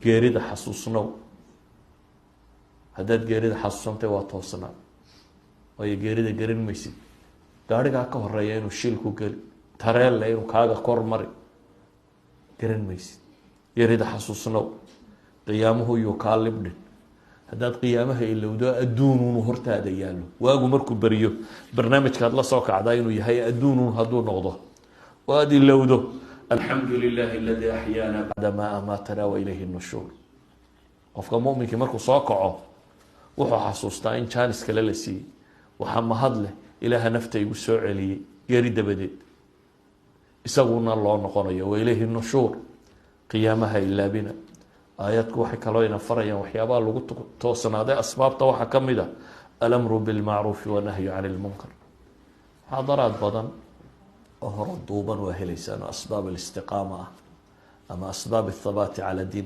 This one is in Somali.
geerida xasuusnow haddaad geerida xasuusantay waa toosnaa waayo geerida garan maysid gaarigaa ka horeeya inuu shil ku geli tareelle inuu kaaga kor mari garan maysid geerida xasuusnow qiyaamuhu yuu kaa libdhin haddaad qiyaamaha ilowdo adduununu hortaada yaallo waagu markuu beriyo barnaamijkaad la soo kacdaa inuu yahay adduunun hadduu noqdo oo aada ilowdo alxamdu lilahi aladii axyaana bacda maa amaatana wa ilayhi nushuur qofka muminkii markuu soo kaco wuxuu xasuustaa in jaanis kale la siiyey waxaa mahad leh ilaaha nafta igu soo celiyey geeri dabadeed isaguna loo noqonayo wa ilayhi nushuur qiyaamaha ilaabina aayadku waxay kaloo ina farayaan waxyaabaha lagu toosnaaday asbaabta waxaa ka mid a alamru bilmacruufi wanahyu can ilmunkar muxaadaraad badan oo hore duuban waa heleysaan oo asbaab alistiqaama ah ama asbaab athabaati cala diin